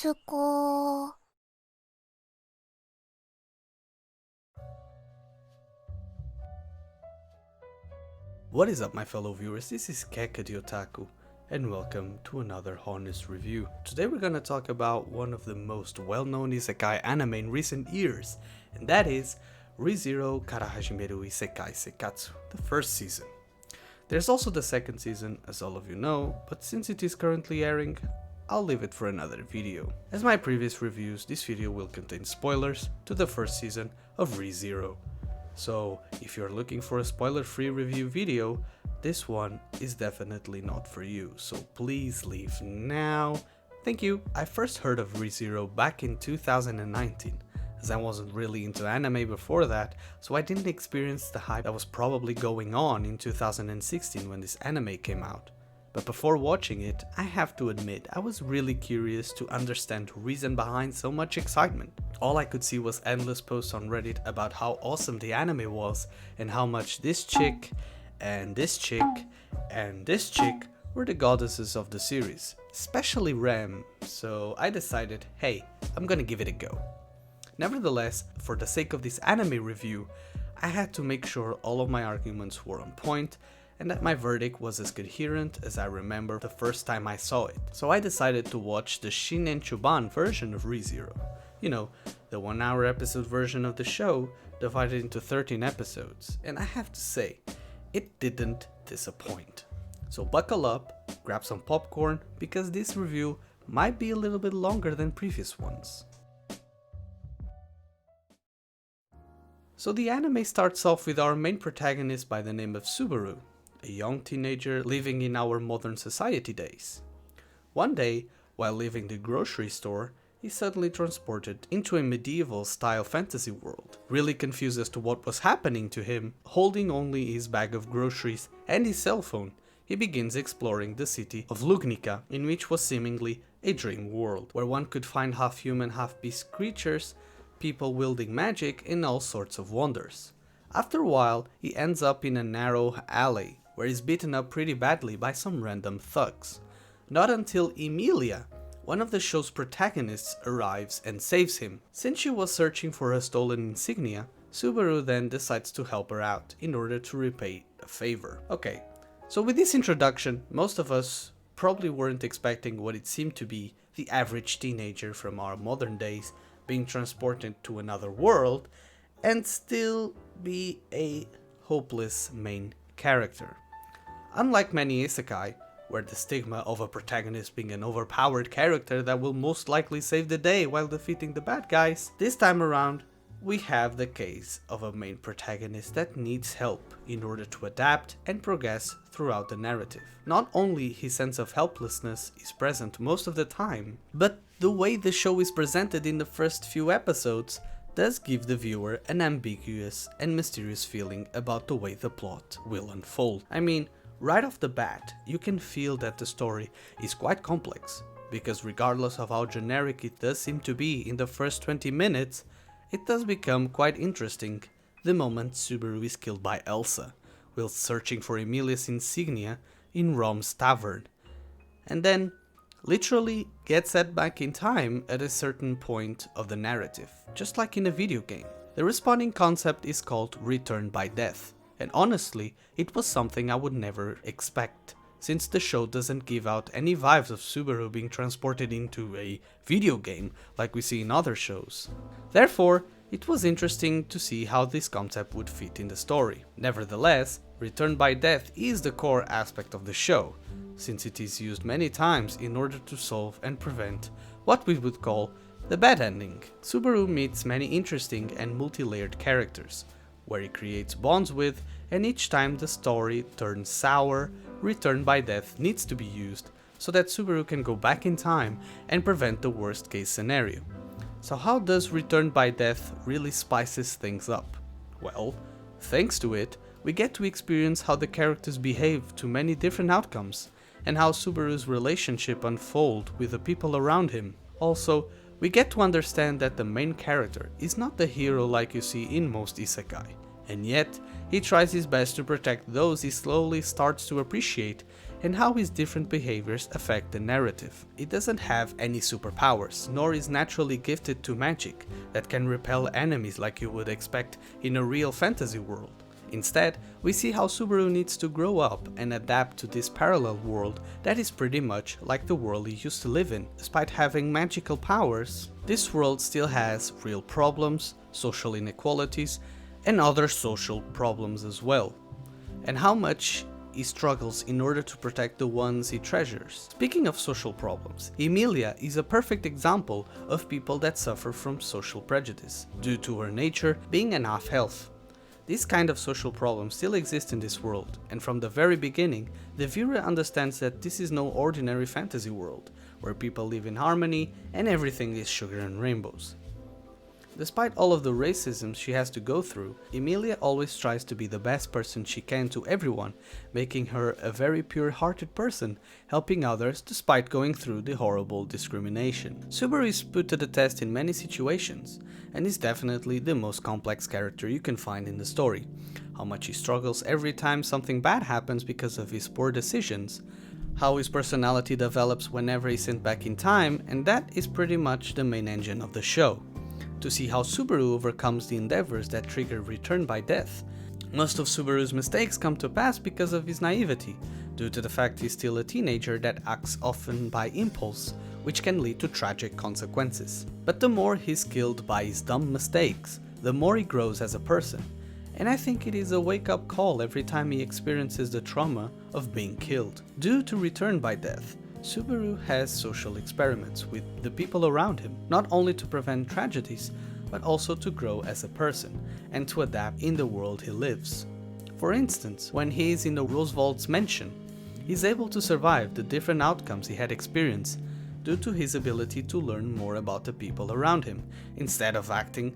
Nezuko. What is up, my fellow viewers? This is Kekadi Otaku, and welcome to another honest review. Today we're gonna talk about one of the most well-known isekai anime in recent years, and that is ReZero Karahajimeru Isekai Seikatsu, the first season. There's also the second season, as all of you know, but since it is currently airing, I'll leave it for another video. As my previous reviews, this video will contain spoilers to the first season of ReZero. So, if you're looking for a spoiler-free review video, this one is definitely not for you, so please leave now. Thank you. I first heard of ReZero back in 2019, as I wasn't really into anime before that, so I didn't experience the hype that was probably going on in 2016 when this anime came out. But before watching it, I have to admit I was really curious to understand the reason behind so much excitement. All I could see was endless posts on Reddit about how awesome the anime was and how much this chick and this chick and this chick were the goddesses of the series, especially Rem, so I decided, hey, I'm gonna give it a go. Nevertheless, for the sake of this anime review, I had to make sure all of my arguments were on point and that my verdict was as coherent as I remember the first time I saw it. So I decided to watch the Shinen Chuban version of ReZero. You know, the 1 hour episode version of the show divided into 13 episodes, and I have to say, it didn't disappoint. So buckle up, grab some popcorn, because this review might be a little bit longer than previous ones. So the anime starts off with our main protagonist by the name of Subaru, a young teenager living in our modern society days. One day, while leaving the grocery store, he's suddenly transported into a medieval-style fantasy world. Really confused as to what was happening to him, holding only his bag of groceries and his cell phone, he begins exploring the city of Lugnica, in which was seemingly a dream world, where one could find half-human, half-beast creatures, people wielding magic, and all sorts of wonders. After a while, he ends up in a narrow alley, where he's beaten up pretty badly by some random thugs. Not until Emilia, one of the show's protagonists, arrives and saves him. Since she was searching for a stolen insignia, Subaru then decides to help her out in order to repay a favor. Okay, so with this introduction, most of us probably weren't expecting what it seemed to be the average teenager from our modern days being transported to another world and still be a hopeless main character. Unlike many isekai, where the stigma of a protagonist being an overpowered character that will most likely save the day while defeating the bad guys, this time around we have the case of a main protagonist that needs help in order to adapt and progress throughout the narrative. Not only his sense of helplessness is present most of the time, but the way the show is presented in the first few episodes does give the viewer an ambiguous and mysterious feeling about the way the plot will unfold. I mean, right off the bat, you can feel that the story is quite complex, because regardless of how generic it does seem to be in the first 20 minutes, it does become quite interesting the moment Subaru is killed by Elsa, whilst searching for Emilia's insignia in Rom's tavern, and then literally gets set back in time at a certain point of the narrative, just like in a video game. The respawning concept is called Return by Death, and honestly, it was something I would never expect, since the show doesn't give out any vibes of Subaru being transported into a video game like we see in other shows. Therefore, it was interesting to see how this concept would fit in the story. Nevertheless, Return by Death is the core aspect of the show, since it is used many times in order to solve and prevent what we would call the bad ending. Subaru meets many interesting and multi-layered characters, where he creates bonds with, and each time the story turns sour, Return by Death needs to be used so that Subaru can go back in time and prevent the worst case scenario. So how does Return by Death really spices things up? Well, thanks to it, we get to experience how the characters behave to many different outcomes, and how Subaru's relationship unfold with the people around him. Also, we get to understand that the main character is not the hero like you see in most isekai, and yet he tries his best to protect those he slowly starts to appreciate and how his different behaviors affect the narrative. He doesn't have any superpowers, nor is naturally gifted to magic that can repel enemies like you would expect in a real fantasy world. Instead, we see how Subaru needs to grow up and adapt to this parallel world that is pretty much like the world he used to live in. Despite having magical powers, this world still has real problems, social inequalities, and other social problems as well, and how much he struggles in order to protect the ones he treasures. Speaking of social problems, Emilia is a perfect example of people that suffer from social prejudice, due to her nature being an half-elf. This kind of social problem still exists in this world, and from the very beginning, the viewer understands that this is no ordinary fantasy world, where people live in harmony and everything is sugar and rainbows. Despite all of the racism she has to go through, Emilia always tries to be the best person she can to everyone, making her a very pure-hearted person, helping others despite going through the horrible discrimination. Subaru is put to the test in many situations, and is definitely the most complex character you can find in the story. How much he struggles every time something bad happens because of his poor decisions, how his personality develops whenever he's sent back in time, and that is pretty much the main engine of the show. To see how Subaru overcomes the endeavors that trigger return by death. Most of Subaru's mistakes come to pass because of his naivety, due to the fact he's still a teenager that acts often by impulse, which can lead to tragic consequences. But the more he's killed by his dumb mistakes, the more he grows as a person, and I think it is a wake-up call every time he experiences the trauma of being killed. Due to return by death, Subaru has social experiments with the people around him, not only to prevent tragedies, but also to grow as a person and to adapt in the world he lives. For instance, when he is in the Roosevelt's mansion, he's able to survive the different outcomes he had experienced due to his ability to learn more about the people around him, instead of acting,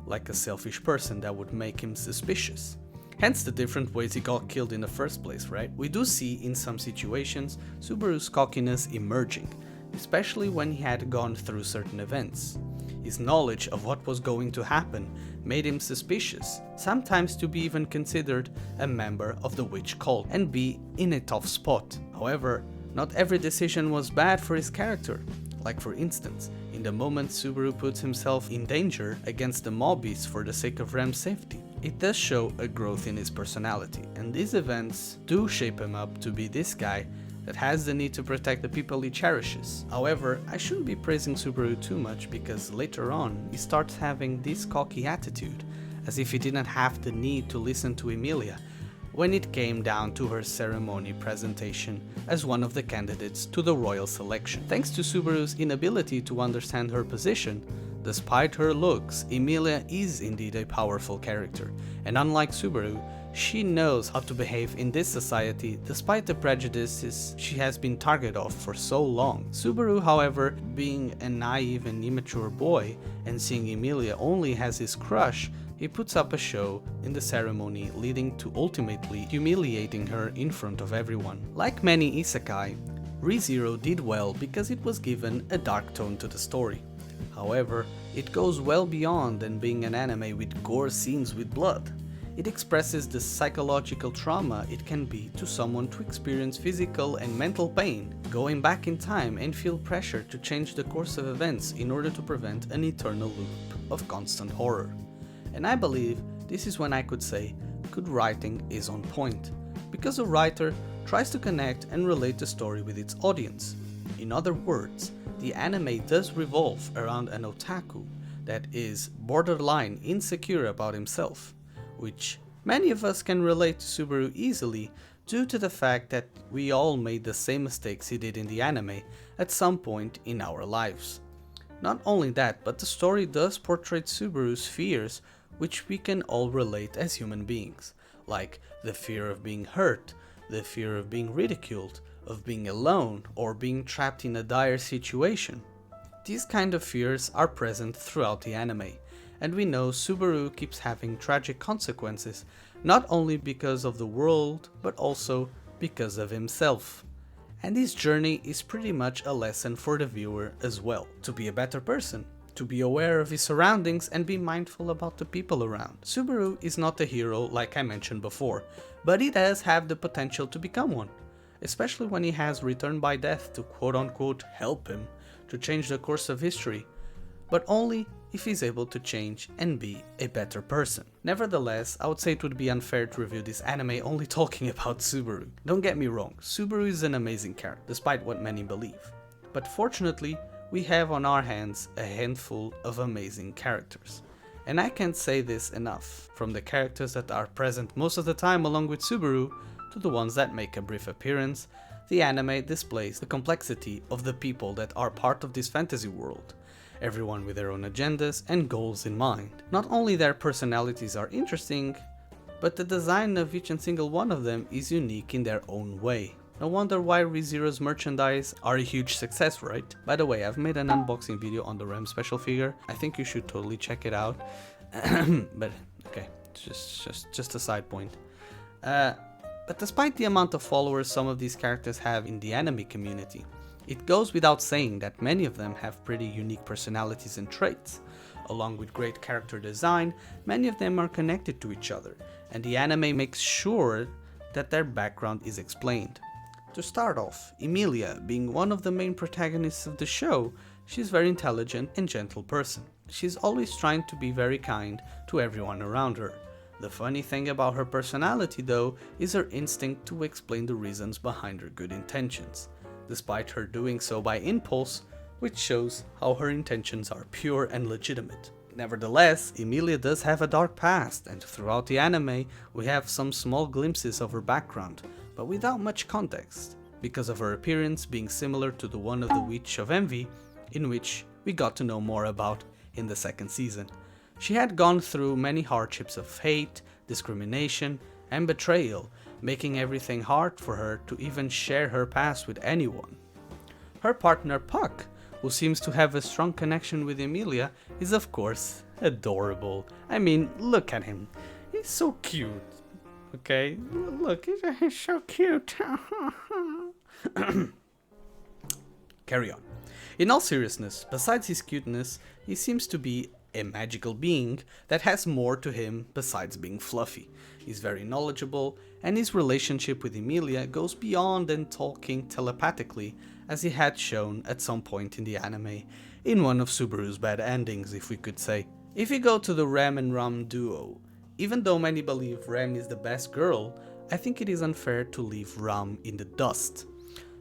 like a selfish person that would make him suspicious. Hence the different ways he got killed in the first place, right? We do see in some situations Subaru's cockiness emerging, especially when he had gone through certain events. His knowledge of what was going to happen made him suspicious, sometimes to be even considered a member of the witch cult and be in a tough spot. However, not every decision was bad for his character. Like for instance, in the moment Subaru puts himself in danger against the mobbies for the sake of Rem's safety. It does show a growth in his personality, and these events do shape him up to be this guy that has the need to protect the people he cherishes. However, I shouldn't be praising Subaru too much because later on he starts having this cocky attitude, as if he didn't have the need to listen to Emilia when it came down to her ceremony presentation as one of the candidates to the royal selection. Thanks to Subaru's inability to understand her position, despite her looks, Emilia is indeed a powerful character, and unlike Subaru, she knows how to behave in this society despite the prejudices she has been targeted of for so long. Subaru, however, being a naive and immature boy and seeing Emilia only as his crush, he puts up a show in the ceremony, leading to ultimately humiliating her in front of everyone. Like many isekai, ReZero did well because it was given a dark tone to the story. However, it goes well beyond than being an anime with gore scenes with blood. It expresses the psychological trauma it can be to someone to experience physical and mental pain, going back in time and feel pressure to change the course of events in order to prevent an eternal loop of constant horror. And I believe this is when I could say good writing is on point, because a writer tries to connect and relate the story with its audience. In other words, the anime does revolve around an otaku that is borderline insecure about himself, which many of us can relate to Subaru easily due to the fact that we all made the same mistakes he did in the anime at some point in our lives. Not only that, but the story does portray Subaru's fears, which we can all relate as human beings, like the fear of being hurt, the fear of being ridiculed, of being alone, or being trapped in a dire situation. These kind of fears are present throughout the anime, and we know Subaru keeps having tragic consequences, not only because of the world, but also because of himself. And his journey is pretty much a lesson for the viewer as well, to be a better person, to be aware of his surroundings and be mindful about the people around. Subaru is not a hero like I mentioned before, but he does have the potential to become one. especially when he has returned by death to quote-unquote help him to change the course of history, but only if he's able to change and be a better person. Nevertheless, I would say it would be unfair to review this anime only talking about Subaru. Don't get me wrong, Subaru is an amazing character, despite what many believe. But fortunately, we have on our hands a handful of amazing characters. And I can't say this enough, from the characters that are present most of the time along with Subaru, to the ones that make a brief appearance, the anime displays the complexity of the people that are part of this fantasy world, everyone with their own agendas and goals in mind. Not only their personalities are interesting, but the design of each and single one of them is unique in their own way. No wonder why ReZero's merchandise are a huge success, right? By the way, I've made an unboxing video on the Rem special figure. I think you should totally check it out. But okay, just a side point. But despite the amount of followers some of these characters have in the anime community, it goes without saying that many of them have pretty unique personalities and traits. Along with great character design, many of them are connected to each other, and the anime makes sure that their background is explained. To start off, Emilia, being one of the main protagonists of the show, she's a very intelligent and gentle person. She's always trying to be very kind to everyone around her. The funny thing about her personality though is her instinct to explain the reasons behind her good intentions, despite her doing so by impulse, which shows how her intentions are pure and legitimate. Nevertheless, Emilia does have a dark past, and throughout the anime we have some small glimpses of her background, but without much context, because of her appearance being similar to the one of the Witch of Envy, in which we got to know more about in the second season. She had gone through many hardships of hate, discrimination, and betrayal, making everything hard for her to even share her past with anyone. Her partner Puck, who seems to have a strong connection with Emilia, is of course adorable. I mean, look at him. He's so cute. Okay, look, he's so cute. Carry on. In all seriousness, besides his cuteness, he seems to be a magical being that has more to him besides being fluffy. He's very knowledgeable, and his relationship with Emilia goes beyond than talking telepathically, as he had shown at some point in the anime, in one of Subaru's bad endings, if we could say. If you go to the Rem and Ram duo, even though many believe Rem is the best girl, I think it is unfair to leave Ram in the dust.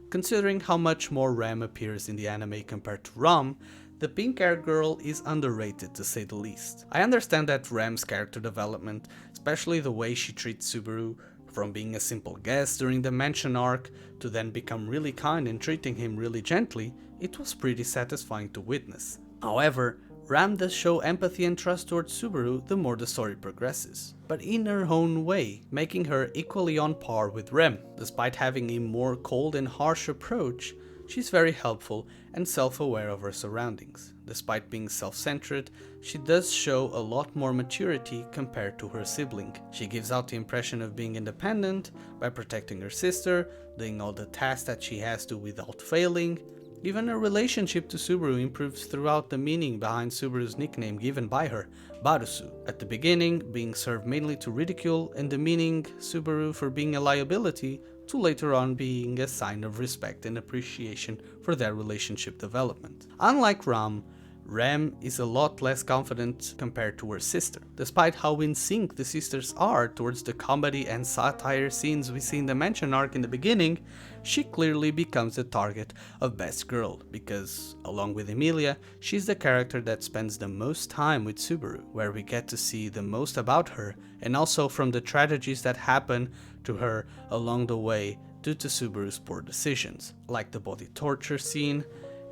Considering how much more Rem appears in the anime compared to Ram, the pink-haired girl is underrated to say the least. I understand that Rem's character development, especially the way she treats Subaru, from being a simple guest during the mansion arc to then become really kind and treating him really gently, it was pretty satisfying to witness. However, Ram does show empathy and trust towards Subaru the more the story progresses, but in her own way, making her equally on par with Rem. Despite having a more cold and harsh approach, she's very helpful and self-aware of her surroundings. Despite being self-centered, she does show a lot more maturity compared to her sibling. She gives out the impression of being independent by protecting her sister, doing all the tasks that she has to without failing. Even her relationship to Subaru improves throughout the meaning behind Subaru's nickname given by her, Barusu. At the beginning, being served mainly to ridicule and demeaning Subaru for being a liability, to later on being a sign of respect and appreciation for their relationship development. Unlike Ram, Rem is a lot less confident compared to her sister. Despite how in sync the sisters are towards the comedy and satire scenes we see in the mansion arc in the beginning, she clearly becomes the target of Best Girl, because, along with Emilia, she's the character that spends the most time with Subaru, where we get to see the most about her, and also from the tragedies that happen to her along the way due to Subaru's poor decisions, like the body torture scene,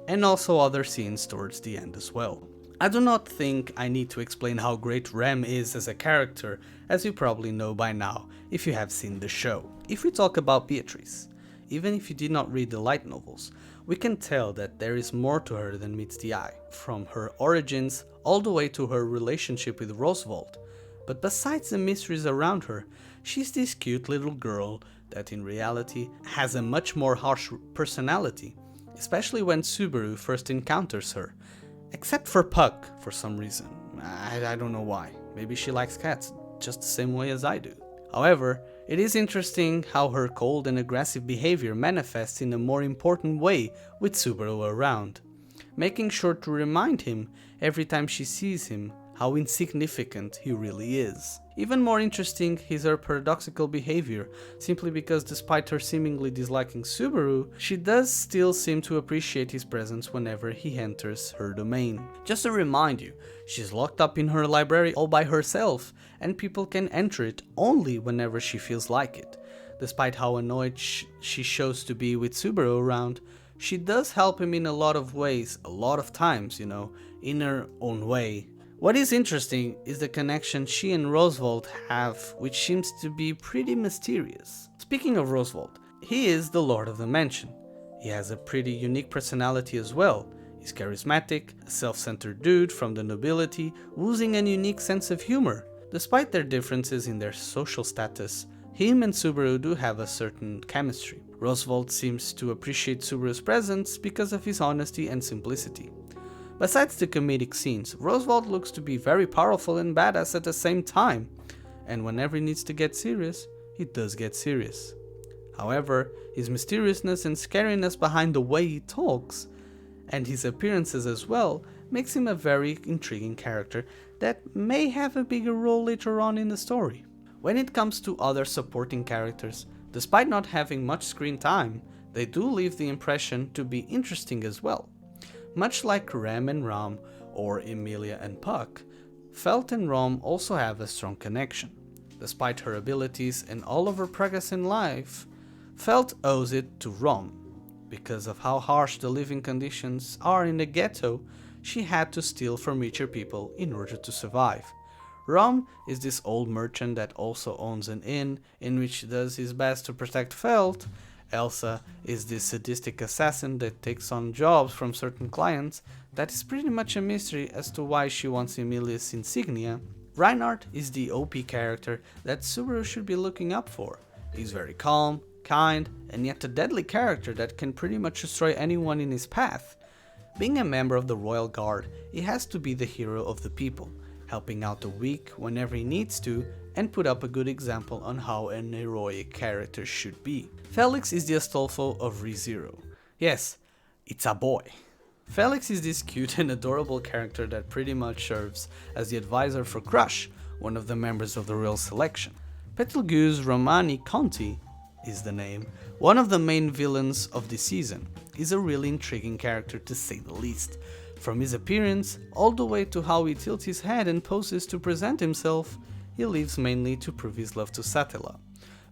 and also other scenes towards the end as well. I do not think I need to explain how great Rem is as a character, as you probably know by now if you have seen the show. If we talk about Beatrice, even if you did not read the light novels, we can tell that there is more to her than meets the eye, from her origins all the way to her relationship with Roswald. But besides the mysteries around her, she's this cute little girl that in reality has a much more harsh personality, especially when Subaru first encounters her. Except for Puck, for some reason. I don't know why. Maybe she likes cats, just the same way as I do. However, It is interesting how her cold and aggressive behavior manifests in a more important way with Subaru around, making sure to remind him every time she sees him how insignificant he really is. Even more interesting is her paradoxical behavior, simply because despite her seemingly disliking Subaru, she does still seem to appreciate his presence whenever he enters her domain. Just to remind you, she's locked up in her library all by herself, and people can enter it only whenever she feels like it. Despite how annoyed she shows to be with Subaru around, she does help him in a lot of ways, a lot of times, in her own way. What is interesting is the connection she and Roosevelt have, which seems to be pretty mysterious. Speaking of Roosevelt, he is the Lord of the Mansion. He has a pretty unique personality as well. He's charismatic, a self-centered dude from the nobility, oozing a unique sense of humor. Despite their differences in their social status, him and Subaru do have a certain chemistry. Roosevelt seems to appreciate Subaru's presence because of his honesty and simplicity. Besides the comedic scenes, Roosevelt looks to be very powerful and badass at the same time, and whenever he needs to get serious, he does get serious. However, his mysteriousness and scariness behind the way he talks, and his appearances as well, makes him a very intriguing character that may have a bigger role later on in the story. When it comes to other supporting characters, despite not having much screen time, they do leave the impression to be interesting as well. Much like Rem and Ram, or Emilia and Puck, Felt and Rom also have a strong connection. Despite her abilities and all of her progress in life, Felt owes it to Rom. Because of how harsh the living conditions are in the ghetto, she had to steal from richer people in order to survive. Rom is this old merchant that also owns an inn in which he does his best to protect Felt. Elsa is this sadistic assassin that takes on jobs from certain clients that is pretty much a mystery as to why she wants Emilia's insignia. Reinhardt is the OP character that Subaru should be looking up for. He's very calm, kind, and yet a deadly character that can pretty much destroy anyone in his path. Being a member of the Royal Guard, he has to be the hero of the people, helping out the weak whenever he needs to, and put up a good example on how an heroic character should be. Felix is the Astolfo of ReZero. Yes, it's a boy. Felix is this cute and adorable character that pretty much serves as the advisor for Crush, one of the members of the Royal Selection. Betelgeuse Romani Conti is the name. One of the main villains of this season. Is a really intriguing character to say the least. From his appearance, all the way to how he tilts his head and poses to present himself, he lives mainly to prove his love to Satella.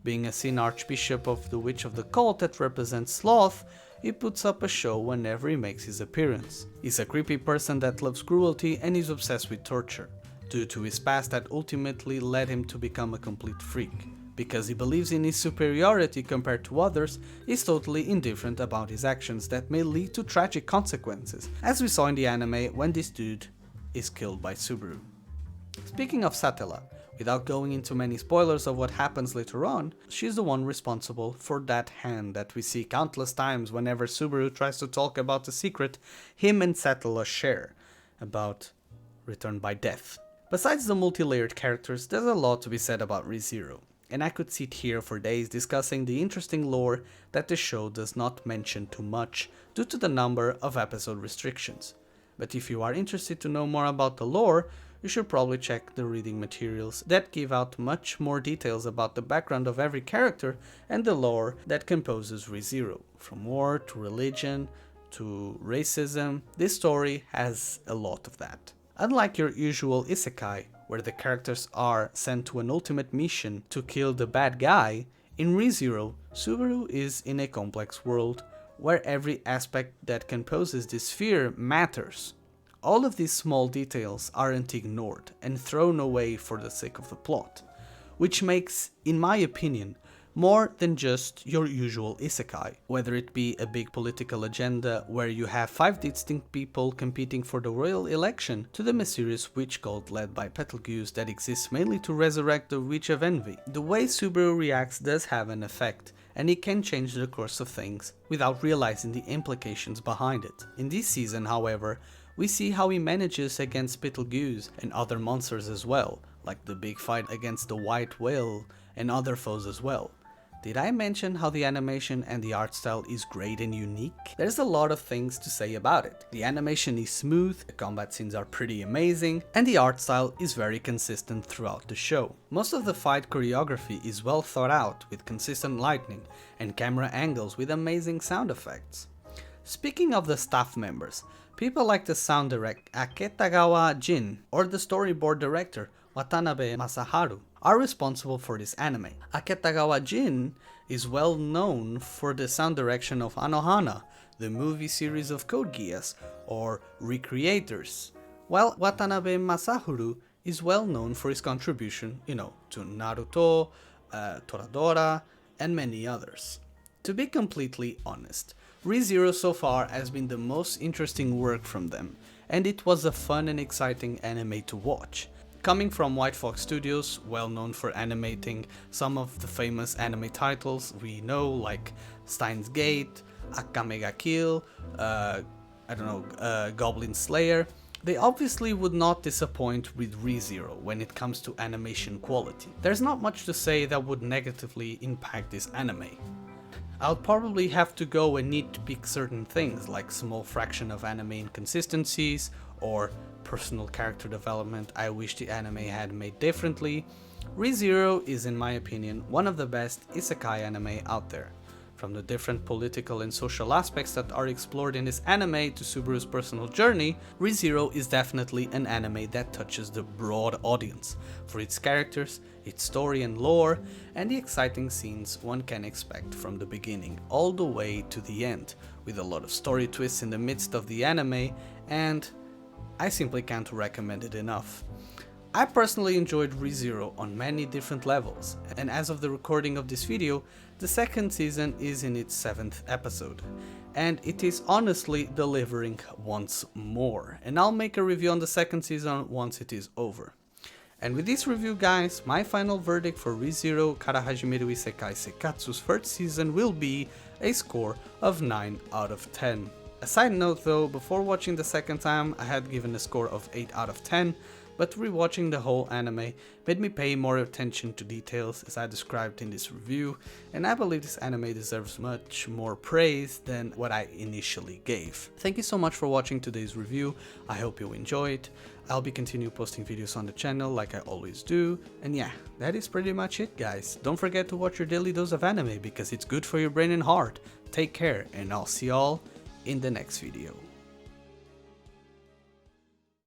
Being a Sin Archbishop of the Witch of the Cult that represents Sloth, he puts up a show whenever he makes his appearance. He's a creepy person that loves cruelty and is obsessed with torture, due to his past that ultimately led him to become a complete freak. Because he believes in his superiority compared to others, he's totally indifferent about his actions that may lead to tragic consequences, as we saw in the anime when this dude is killed by Subaru. Speaking of Satella, without going into many spoilers of what happens later on, she's the one responsible for that hand that we see countless times whenever Subaru tries to talk about the secret him and Satella share, about Return by Death. Besides the multi-layered characters, there's a lot to be said about ReZero, and I could sit here for days discussing the interesting lore that the show does not mention too much due to the number of episode restrictions. But if you are interested to know more about the lore, you should probably check the reading materials that give out much more details about the background of every character and the lore that composes ReZero. From war to religion to racism, this story has a lot of that. Unlike your usual isekai, where the characters are sent to an ultimate mission to kill the bad guy, in ReZero, Subaru is in a complex world where every aspect that composes this sphere matters. All of these small details aren't ignored and thrown away for the sake of the plot, which makes, in my opinion, more than just your usual isekai, whether it be a big political agenda where you have 5 distinct people competing for the royal election, to the mysterious witch cult led by Betelgeuse that exists mainly to resurrect the Witch of Envy. The way Subaru reacts does have an effect, and it can change the course of things without realizing the implications behind it. In this season, however, we see how he manages against Betelgeuse and other monsters as well, like the big fight against the white whale and other foes as well. Did I mention how the animation and the art style is great and unique? There's a lot of things to say about it. The animation is smooth, the combat scenes are pretty amazing, and the art style is very consistent throughout the show. Most of the fight choreography is well thought out, with consistent lighting and camera angles with amazing sound effects. Speaking of the staff members, people like the sound director Aketagawa Jin or the storyboard director Watanabe Masaharu are responsible for this anime. Aketagawa Jin is well known for the sound direction of Anohana, the movie series of Code Geass, or Recreators, while Watanabe Masaharu is well known for his contribution, to Naruto, Toradora, and many others. To be completely honest, ReZero so far has been the most interesting work from them, and it was a fun and exciting anime to watch. Coming from White Fox Studios, well known for animating some of the famous anime titles we know, like Steins Gate, Akame ga Kill, Goblin Slayer, they obviously would not disappoint with ReZero when it comes to animation quality. There's not much to say that would negatively impact this anime. I'll probably have to go and nitpick certain things like small fraction of anime inconsistencies or personal character development I wish the anime had made differently. ReZero is, in my opinion, one of the best isekai anime out there. From the different political and social aspects that are explored in this anime to Subaru's personal journey, ReZero is definitely an anime that touches the broad audience for its characters, its story and lore, and the exciting scenes one can expect from the beginning all the way to the end, with a lot of story twists in the midst of the anime, and I simply can't recommend it enough. I personally enjoyed ReZero on many different levels, and as of the recording of this video, the second season is in its 7th episode, and it is honestly delivering once more, and I'll make a review on the second season once it is over. And with this review, guys, my final verdict for ReZero Karahajimeru Isekai Seikatsu's first season will be a score of 9 out of 10. A side note though, before watching the second time I had given a score of 8 out of 10, but rewatching the whole anime made me pay more attention to details as I described in this review, and I believe this anime deserves much more praise than what I initially gave. Thank you so much for watching today's review, I hope you enjoyed. I'll be continue posting videos on the channel like I always do, and yeah, that is pretty much it guys. Don't forget to watch your daily dose of anime because it's good for your brain and heart. Take care, and I'll see y'all in the next video.